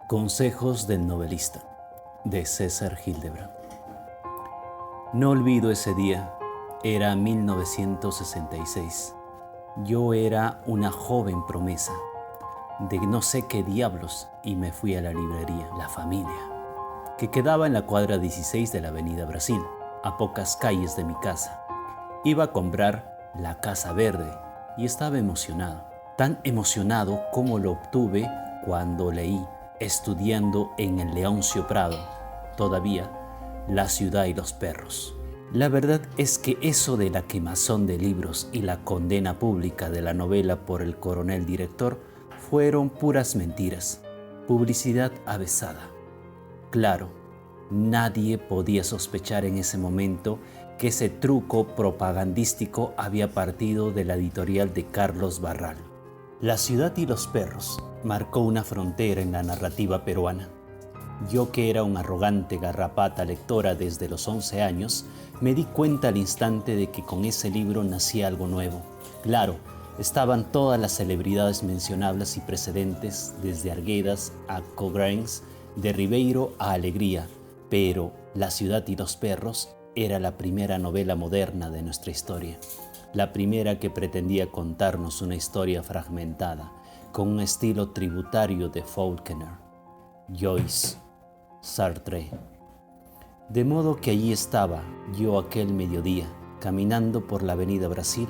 Consejos del novelista, de César Hildebrand. No olvido ese día, era 1966. Yo era una joven promesa de no sé qué diablos y me fui a la librería La Familia, que quedaba en la cuadra 16 de la Avenida Brasil, a pocas calles de mi casa. Iba a comprar La Casa Verde y estaba emocionado, tan emocionado como lo obtuve cuando leí, estudiando en el Leoncio Prado, todavía, La ciudad y los perros. La verdad es que eso de la quemazón de libros y la condena pública de la novela por el coronel director fueron puras mentiras, publicidad avesada. Claro, nadie podía sospechar en ese momento que ese truco propagandístico había partido de la editorial de Carlos Barral. La ciudad y los perros marcó una frontera en la narrativa peruana. Yo, que era una arrogante garrapata lectora desde los 11 años, me di cuenta al instante de que con ese libro nacía algo nuevo. Claro, estaban todas las celebridades mencionables y precedentes, desde Arguedas a Cogranz, de Ribeiro a Alegría, pero La ciudad y los perros era la primera novela moderna de nuestra historia, la primera que pretendía contarnos una historia fragmentada, con un estilo tributario de Faulkner, Joyce, Sartre. De modo que allí estaba yo aquel mediodía, caminando por la Avenida Brasil,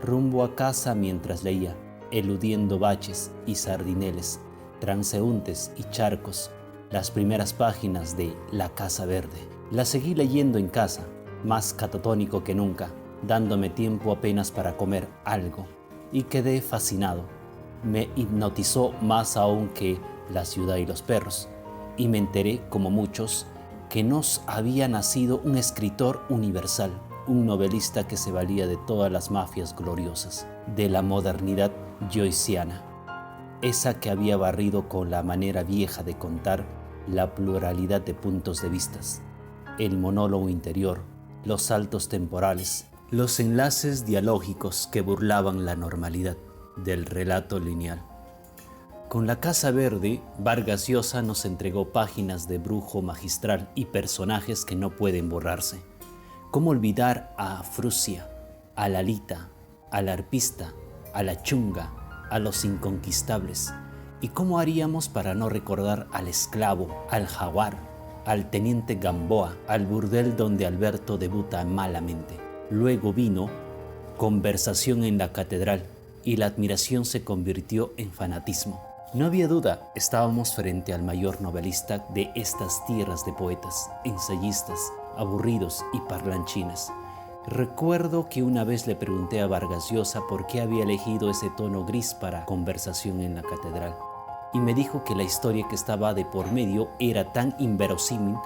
rumbo a casa mientras leía, eludiendo baches y sardineles, transeúntes y charcos, las primeras páginas de La Casa Verde. La seguí leyendo en casa, más catatónico que nunca, dándome tiempo apenas para comer algo, y quedé fascinado. Me hipnotizó más aún que La ciudad y los perros, y me enteré, como muchos, que nos había nacido un escritor universal, un novelista que se valía de todas las mafias gloriosas, de la modernidad joyciana, esa que había barrido con la manera vieja de contar la pluralidad de puntos de vistas, el monólogo interior, los saltos temporales, los enlaces dialógicos que burlaban la normalidad del relato lineal. Con La Casa Verde, Vargas Llosa nos entregó páginas de brujo magistral y personajes que no pueden borrarse. ¿Cómo olvidar a Frusia, a Lalita, al arpista, a la chunga, a los inconquistables? ¿Y cómo haríamos para no recordar al esclavo, al jaguar, al teniente Gamboa, al burdel donde Alberto debuta malamente? Luego vino Conversación en la Catedral y la admiración se convirtió en fanatismo. No había duda, estábamos frente al mayor novelista de estas tierras de poetas, ensayistas, aburridos y parlanchines. Recuerdo que una vez le pregunté a Vargas Llosa por qué había elegido ese tono gris para Conversación en la Catedral, y me dijo que la historia que estaba de por medio era tan inverosímil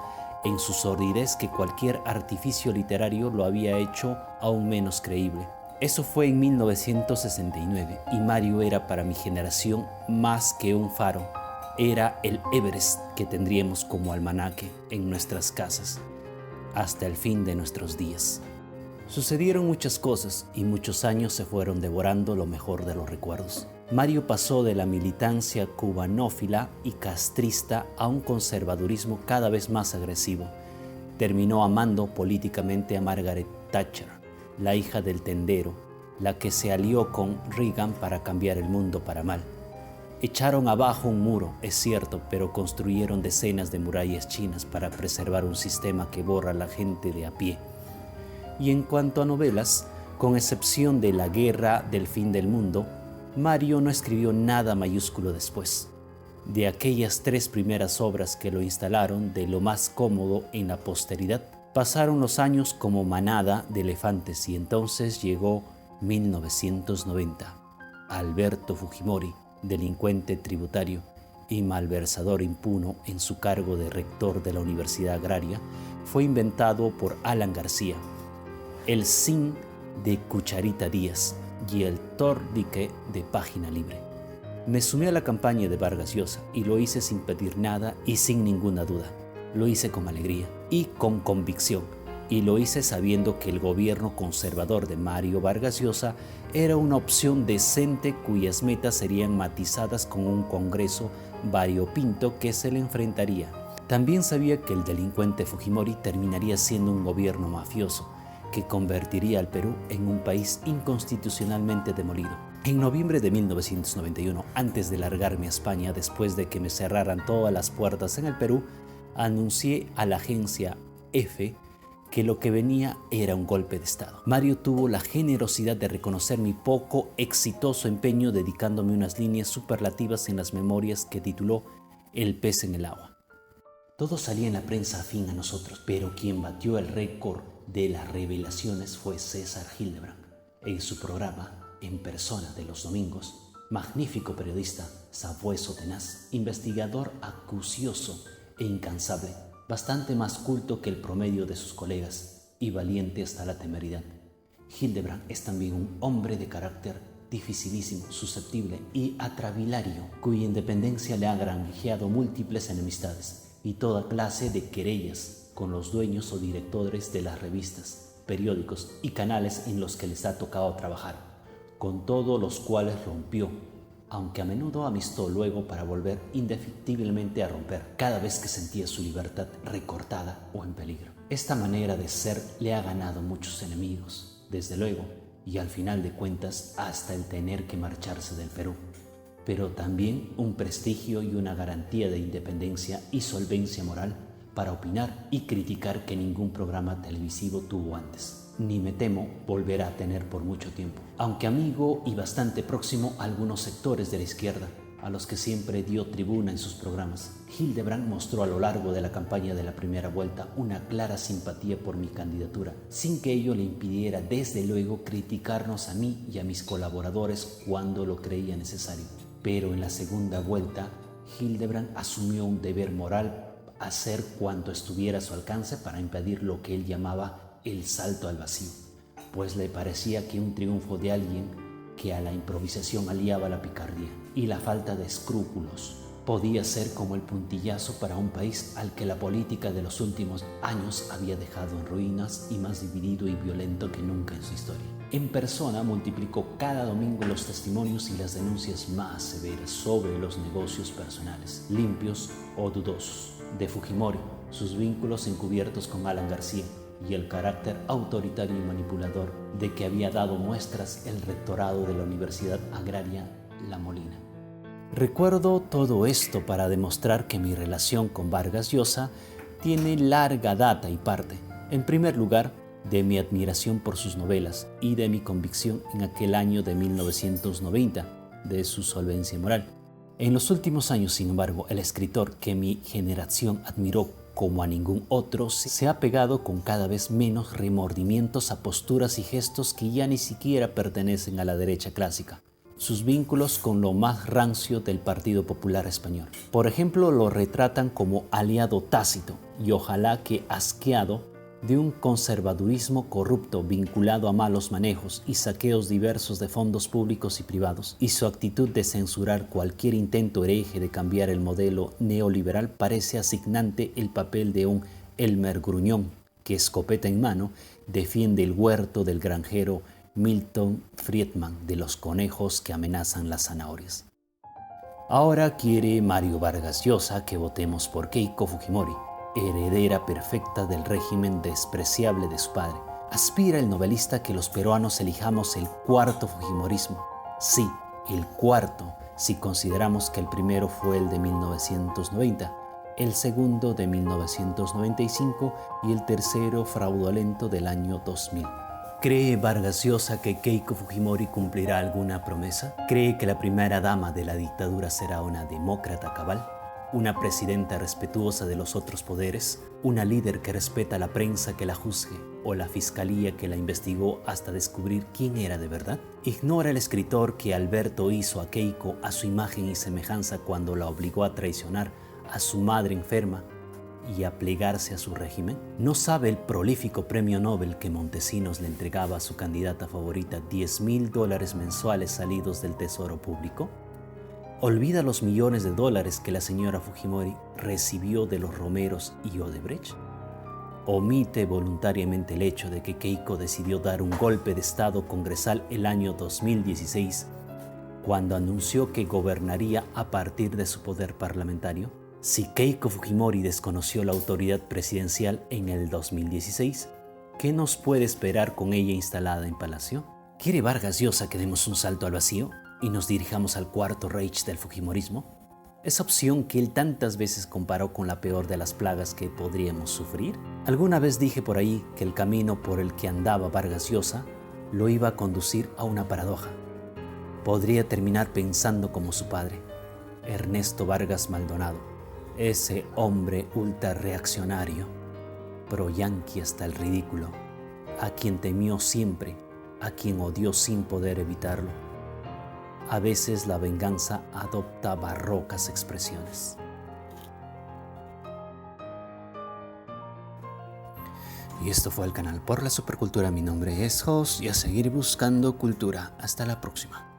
en su sordidez que cualquier artificio literario lo había hecho aún menos creíble. Eso fue en 1969 y Mario era para mi generación más que un faro. Era el Everest que tendríamos como almanaque en nuestras casas hasta el fin de nuestros días. Sucedieron muchas cosas y muchos años se fueron devorando lo mejor de los recuerdos. Mario pasó de la militancia cubanófila y castrista a un conservadurismo cada vez más agresivo. Terminó amando políticamente a Margaret Thatcher, la hija del tendero, la que se alió con Reagan para cambiar el mundo para mal. Echaron abajo un muro, es cierto, pero construyeron decenas de murallas chinas para preservar un sistema que borra a la gente de a pie. Y en cuanto a novelas, con excepción de La guerra del fin del mundo, Mario no escribió nada mayúsculo después. De aquellas 3 primeras obras que lo instalaron de lo más cómodo en la posteridad, pasaron los años como manada de elefantes y entonces llegó 1990. Alberto Fujimori, delincuente tributario y malversador impuno en su cargo de rector de la Universidad Agraria, fue inventado por Alan García, el Zinc de Cucharita Díaz y el Tordique de Página Libre. Me sumé a la campaña de Vargas Llosa y lo hice sin pedir nada y sin ninguna duda. Lo hice con alegría y con convicción. y lo hice sabiendo que el gobierno conservador de Mario Vargas Llosa era una opción decente cuyas metas serían matizadas con un Congreso variopinto que se le enfrentaría. También sabía que el delincuente Fujimori terminaría siendo un gobierno mafioso que convertiría al Perú en un país inconstitucionalmente demolido. En noviembre de 1991, antes de largarme a España después de que me cerraran todas las puertas en el Perú, anuncié a la agencia EFE que lo que venía era un golpe de Estado. Mario tuvo la generosidad de reconocer mi poco exitoso empeño dedicándome unas líneas superlativas en las memorias que tituló El pez en el agua. Todo salía en la prensa afín a nosotros, pero quien batió el récord de las revelaciones fue César Hildebrand. En su programa En Persona de los domingos, magnífico periodista, sabueso tenaz, investigador acucioso e incansable, bastante más culto que el promedio de sus colegas y valiente hasta la temeridad. Hildebrand es también un hombre de carácter dificilísimo, susceptible y atravilario, cuya independencia le ha granjeado múltiples enemistades y toda clase de querellas con los dueños o directores de las revistas, periódicos y canales en los que les ha tocado trabajar, con todos los cuales rompió, aunque a menudo amistó luego para volver indefectiblemente a romper cada vez que sentía su libertad recortada o en peligro. Esta manera de ser le ha ganado muchos enemigos, desde luego, y al final de cuentas hasta el tener que marcharse del Perú, pero también un prestigio y una garantía de independencia y solvencia moral para opinar y criticar que ningún programa televisivo tuvo antes, ni me temo volverá a tener por mucho tiempo, aunque amigo y bastante próximo a algunos sectores de la izquierda, a los que siempre dio tribuna en sus programas. Hildebrand mostró a lo largo de la campaña de la primera vuelta una clara simpatía por mi candidatura, sin que ello le impidiera desde luego criticarnos a mí y a mis colaboradores cuando lo creía necesario. Pero en la segunda vuelta, Hildebrand asumió un deber moral: hacer cuanto estuviera a su alcance para impedir lo que él llamaba el salto al vacío, pues le parecía que un triunfo de alguien que a la improvisación aliaba la picardía y la falta de escrúpulos podía ser como el puntillazo para un país al que la política de los últimos años había dejado en ruinas y más dividido y violento que nunca en su historia. En Persona multiplicó cada domingo los testimonios y las denuncias más severas sobre los negocios personales, limpios o dudosos, de Fujimori, sus vínculos encubiertos con Alan García y el carácter autoritario y manipulador de que había dado muestras el rectorado de la Universidad Agraria La Molina. Recuerdo todo esto para demostrar que mi relación con Vargas Llosa tiene larga data y parte, en primer lugar, de mi admiración por sus novelas y de mi convicción en aquel año de 1990 de su solvencia moral. En los últimos años, sin embargo, el escritor que mi generación admiró como a ningún otro se ha pegado con cada vez menos remordimientos a posturas y gestos que ya ni siquiera pertenecen a la derecha clásica. Sus vínculos con lo más rancio del Partido Popular Español, por ejemplo, lo retratan como aliado tácito y ojalá que asqueado de un conservadurismo corrupto vinculado a malos manejos y saqueos diversos de fondos públicos y privados, y su actitud de censurar cualquier intento hereje de cambiar el modelo neoliberal parece asignante el papel de un Elmer Gruñón que, escopeta en mano, defiende el huerto del granjero Milton Friedman de los conejos que amenazan las zanahorias. Ahora quiere Mario Vargas Llosa que votemos por Keiko Fujimori, heredera perfecta del régimen despreciable de su padre. Aspira el novelista que los peruanos elijamos el cuarto Fujimorismo. Sí, el cuarto, si consideramos que el primero fue el de 1990, el segundo de 1995 y el tercero fraudulento del año 2000. ¿Cree Vargas Llosa que Keiko Fujimori cumplirá alguna promesa? ¿Cree que la primera dama de la dictadura será una demócrata cabal? ¿Una presidenta respetuosa de los otros poderes? ¿Una líder que respeta a la prensa que la juzgue o la fiscalía que la investigó hasta descubrir quién era de verdad? ¿Ignora el escritor que Alberto hizo a Keiko a su imagen y semejanza cuando la obligó a traicionar a su madre enferma y a plegarse a su régimen? ¿No sabe el prolífico premio Nobel que Montesinos le entregaba a su candidata favorita $10,000 mensuales salidos del tesoro público? ¿Olvida los millones de dólares que la señora Fujimori recibió de los Romeros y Odebrecht? omite voluntariamente el hecho de que Keiko decidió dar un golpe de Estado congresal el año 2016, cuando anunció que gobernaría a partir de su poder parlamentario. Si Keiko Fujimori desconoció la autoridad presidencial en el 2016, ¿qué nos puede esperar con ella instalada en Palacio? ¿Quiere Vargas Llosa que demos un salto al vacío y nos dirijamos al cuarto Reich del Fujimorismo? Esa opción que él tantas veces comparó con la peor de las plagas que podríamos sufrir. Alguna vez dije por ahí que el camino por el que andaba Vargas Llosa lo iba a conducir a una paradoja. Podría terminar pensando como su padre, Ernesto Vargas Maldonado, ese hombre ultra reaccionario, pro-yanqui hasta el ridículo, a quien temió siempre, a quien odió sin poder evitarlo. A veces la venganza adopta barrocas expresiones. Y esto fue el canal Por la Supercultura. Mi nombre es Jos y a seguir buscando cultura. Hasta la próxima.